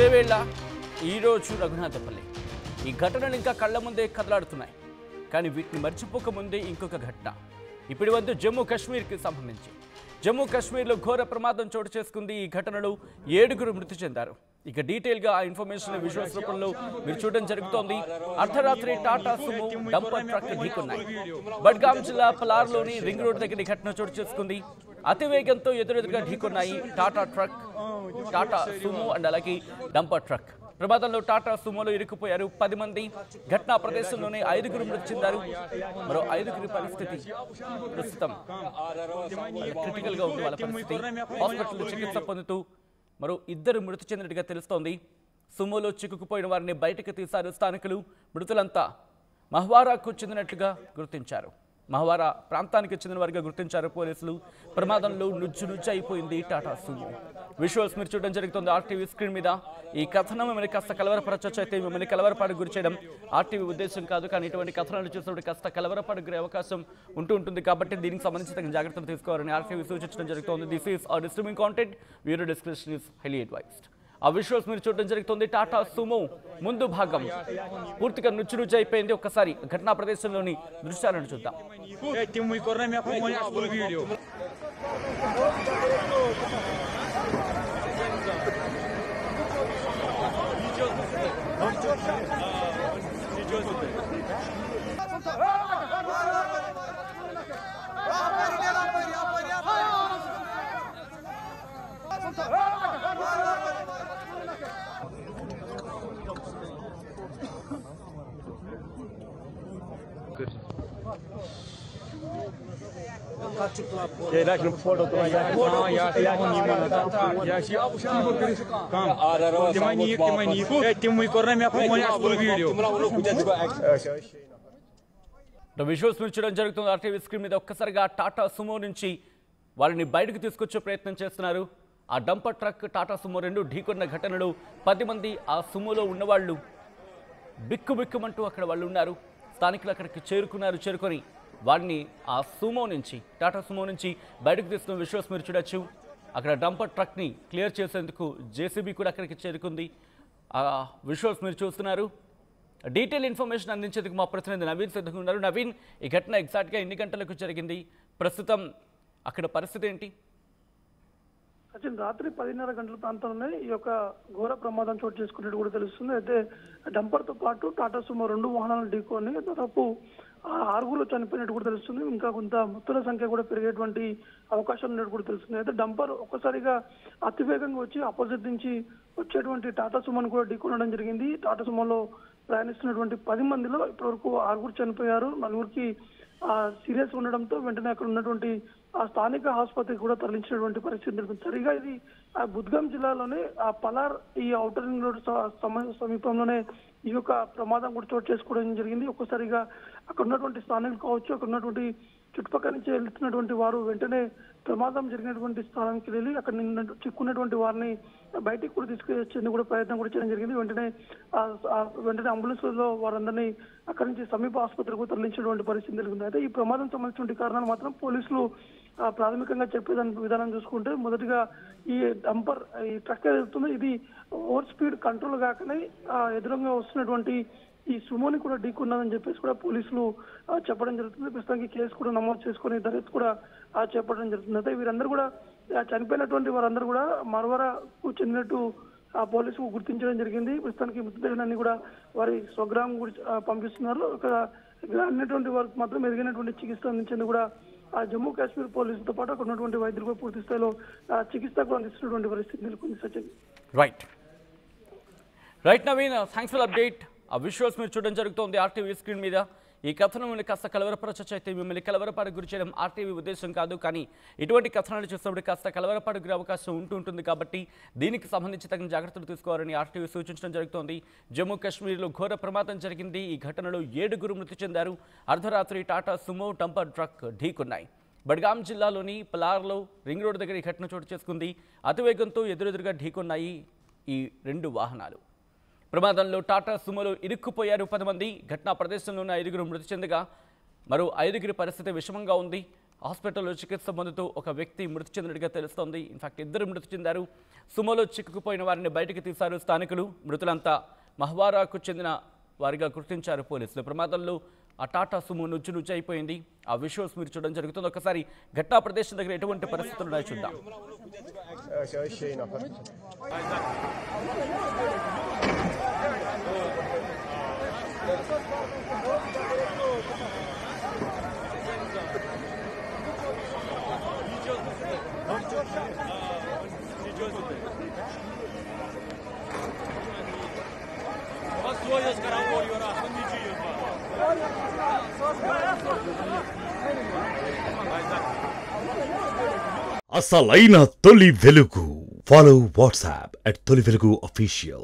చేవేళ్ల ఈరోజు రఘునాథపల్లి ఈ ఘటనలు ఇంకా కళ్ళ ముందే కదలాడుతున్నాయి. కానీ వీటిని మర్చిపోక ముందే ఇంకొక ఘటన ఇప్పుడు వంతు జమ్మూ కాశ్మీర్కి సంబంధించి. జమ్మూ కాశ్మీర్లో ఘోర ప్రమాదం చోటు చేసుకుంది. ఈ ఘటనలో 7గురు మృతి చెందారు. ఇక డీటెయిల్గా ఆ ఇన్ఫర్మేషన్ విజువల్స్ రూపంలో మీరు చూడడం జరుగుతోంది. అర్ధరాత్రి టాటా సుమో డంపర్ ట్రక్ ఢీకొన్నాయి. బడ్గామ్ జిల్లా పలార్లోని రింగ్ రోడ్ దగ్గర ఈ ఘటన చోటు చేసుకుంది. అతివేగంతో ఎదురెదురుగా ఢీకొన్నాయి టాటా సుమో అండ్ అలాగే డంపర్ ట్రక్. ప్రమాదంలో టాటా సుమోలో ఇరుక్కుపోయారు 10 మంది. ఘటనా ప్రదేశంలోనే 5గురు మృతి చెందారు. మరో 5గురి పరిస్థితి ప్రస్తుతం క్రిటికల్ గా ఉంది. వాళ్ళ పరిస్థితి హాస్పిటల్లో చికిత్స పొందుతూ మరో 2 మృతి చెందినట్టుగా తెలుస్తోంది. సుమోలో చిక్కుకుపోయిన వారిని బయటకు తీశారు స్థానికులు. మృతులంతా మహ్వారాకు చెందినట్లుగా గుర్తించారు. మహ్వారా ప్రాంతానికి చెందిన వారిగా గుర్తించారు పోలీసులు. ప్రమాదంలో నుజ్జు అయిపోయింది టాటా సుమో. విజువల్స్ మీరు చూడడం జరుగుతుంది ఆర్టీవీ స్క్రీన్ మీద. ఈ కథనం మిమ్మల్ని కాస్త కలవరపరచొచ్చు. అయితే మిమ్మల్ని కలవరపాటుకు గురి చేయడం ఆర్టీవీ ఉద్దేశం కాదు. కానీ ఇటువంటి కథనాలు చూసినప్పుడు కాస్త కలవరపాటుకు గురే అవకాశం ఉంటుంది కాబట్టి దీనికి సంబంధించి తగిన జాగ్రత్తలు తీసుకోవాలని ఆర్టీవీ సూచించడం జరుగుతుంది. దిస్ ఈస్ ఆ disturbing content. Viewer description is highly advised. ఆ విజువల్స్ మీరు చూడడం జరుగుతుంది. టాటా సుమో ముందు భాగం పూర్తిగా నుజ్జు అయిపోయింది. ఒక్కసారి ఘటనా ప్రదేశంలోని దృశ్యాలను చూద్దాం. విజువల్స్ మీరు చూడడం జరుగుతుంది ఆర్టీవీ స్క్రీన్ మీద. ఒక్కసారిగా టాటా సుమో నుంచి వాళ్ళని బయటకు తీసుకొచ్చే ప్రయత్నం చేస్తున్నారు. ఆ డంపర్ ట్రక్ టాటా సుమో 2 ఢీకొన్న ఘటనలో 10 మంది ఆ సుమోలో ఉన్నవాళ్ళు బిక్కుబిక్కుమంటూ అక్కడ వాళ్ళు ఉన్నారు. స్థానికులు అక్కడికి చేరుకొని వాడిని ఆ సుమో నుంచి టాటా సుమో నుంచి బయటకు తీస్తున్న విజువల్స్ మీరు చూడొచ్చు. అక్కడ డంపర్ ట్రక్ని క్లియర్ చేసేందుకు జేసీబీ కూడా అక్కడికి చేరుకుంది. ఆ విజువల్స్ మీరు చూస్తున్నారు. డీటెయిల్ ఇన్ఫర్మేషన్ అందించేందుకు మా ప్రతినిధి నవీన్ సిద్ధంగా ఉన్నారు. నవీన్, ఈ ఘటన ఎగ్జాక్ట్గా ఎన్ని గంటలకు జరిగింది? ప్రస్తుతం అక్కడ పరిస్థితి ఏంటి? సచిన్, రాత్రి 10:30 గంటల ప్రాంతంలోనే ఈ యొక్క ఘోర ప్రమాదం చోటు చేసుకున్నట్టు కూడా తెలుస్తుంది. అయితే డంపర్తో పాటు టాటా సుమో 2 వాహనాలు ఢీకొని దాదాపు 6గురు చనిపోయినట్టు కూడా తెలుస్తుంది. ఇంకా కొంత మృతుల సంఖ్య కూడా పెరిగేటువంటి అవకాశం ఉన్నట్టు కూడా తెలుస్తుంది. అయితే డంపర్ ఒక్కసారిగా అతివేగంగా వచ్చి ఆపోజిట్ నుంచి వచ్చేటువంటి టాటా సుమోను కూడా ఢీకొనడం జరిగింది. టాటా సుమోలో ప్రయాణిస్తున్నటువంటి 10 మందిలో ఇప్పటివరకు 6గురు చనిపోయారు. 4గురికి సీరియస్ ఉండడంతో వెంటనే అక్కడ ఉన్నటువంటి ఆ స్థానిక ఆసుపత్రికి కూడా తరలించినటువంటి పరిస్థితి జరుగుతుంది. సరిగా ఇది బుద్గాం జిల్లాలోనే పలార్ ఈ ఔటర్ రింగ్ రోడ్ సమీపంలోనే ఈ యొక్క ప్రమాదం కూడా చోటు చేసుకోవడం జరిగింది. ఒక్కసారిగా అక్కడ ఉన్నటువంటి స్థానికులు కావచ్చు, అక్కడ ఉన్నటువంటి చుట్టుపక్కల నుంచి వెళ్తున్నటువంటి వారు వెంటనే ప్రమాదం జరిగినటువంటి స్థానానికి వెళ్ళి అక్కడ చిక్కున్నటువంటి వారిని బయటికి కూడా తీసుకొచ్చేందుకు కూడా ప్రయత్నం కూడా చేయడం జరిగింది. వెంటనే అంబులెన్స్లో వారందరినీ అక్కడి నుంచి సమీప ఆసుపత్రికి తరలించినటువంటి పరిస్థితి జరిగింది. అయితే ఈ ప్రమాదం సంబంధించిన కారణాలు మాత్రం పోలీసులు ప్రాథమికంగా చెప్పేదాని విధానం చూసుకుంటే, మొదటిగా ఈ డంపర్ ఈ ట్రక్ ఏదవుతుందో ఇది ఓవర్ స్పీడ్ కంట్రోల్ కాకనే ఎదురుగా వస్తున్నటువంటి ఈ సుమోని కూడా ఢీకొన్నదని చెప్పేసి కూడా పోలీసులు చెప్పడం జరుగుతుంది. ప్రస్తుతానికి కేసు కూడా నమోదు చేసుకుని దర్యాప్తు కూడా చేపట్టడం జరుగుతుంది. అయితే వీరందరూ కూడా చనిపోయినటువంటి వారందరూ కూడా మరవరకు చెందినట్టు పోలీసుకు గుర్తించడం జరిగింది. ప్రస్తుతానికి మృతదేహాన్ని కూడా వారి స్వగ్రామం పంపిస్తున్నారు. ఇక్కడ అన్నటువంటి వారికి మాత్రం ఎదిగినటువంటి చికిత్స అందించేందుకు కూడా జమ్మూ కాశ్మీర్ పోలీసులతో పాటు అక్కడ ఉన్నటువంటి వైద్యులు కూడా పూర్తి స్థాయిలో చికిత్స కూడా అందిస్తున్నటువంటి పరిస్థితి నెలకొంది. Sachin, right Naveen, thanks for update. ఆ విజువల్స్ మీరు చూడడం జరుగుతోంది ఆర్టీవీ స్క్రీన్ మీద. ఈ కథనం మిమ్మల్ని కాస్త కలవరపరచొచ్చు. అయితే మిమ్మల్ని కలవరపాటుకు గురి చేయడం ఆర్టీవీ ఉద్దేశం కాదు. కానీ ఇటువంటి కథనాలు చూసినప్పుడు కాస్త కలవరపాటుకు గురే అవకాశం ఉంటుంది కాబట్టి దీనికి సంబంధించి తగిన జాగ్రత్తలు తీసుకోవాలని ఆర్టీవీ సూచించడం జరుగుతోంది. జమ్మూ కాశ్మీర్లో ఘోర ప్రమాదం జరిగింది. ఈ ఘటనలో 7గురు మృతి చెందారు. అర్ధరాత్రి టాటా సుమో డంపర్ ట్రక్ ఢీకొన్నాయి. బడ్గామ్ జిల్లాలోని పలార్లో రింగ్ రోడ్ దగ్గర ఈ ఘటన చోటు చేసుకుంది. అతివేగంతో ఎదురెదురుగా ఢీకొన్నాయి ఈ 2 వాహనాలు. ప్రమాదంలో టాటా సుమోలో ఇరుక్కుపోయారు 10 మంది. ఘటనా ప్రదేశంలోని 5గురు మృతి చెందగా మరో 5గురి పరిస్థితి విషమంగా ఉంది. హాస్పిటల్లో చికిత్స పొందుతూ ఒక వ్యక్తి మృతి చెందినట్టుగా తెలుస్తోంది. ఇన్ఫాక్ట్ ఇద్దరు మృతి చెందారు. సుమోలో చిక్కుకుపోయిన వారిని బయటికి తీశారు స్థానికులు. మృతులంతా మహ్వారాకు చెందిన వారిగా గుర్తించారు పోలీసులు. ప్రమాదంలో ఆ టాటా సుమో నుజ్జు అయిపోయింది. ఆ విజువల్స్ మీరు చూడడం జరుగుతుంది. ఒకసారి ఘటనా ప్రదేశం దగ్గర ఎటువంటి పరిస్థితులు ఉన్నాయో చూద్దాం. అసలైన తొలి వెలుగు. ఫాలో వాట్సాప్ @తొలి వెలుగు official.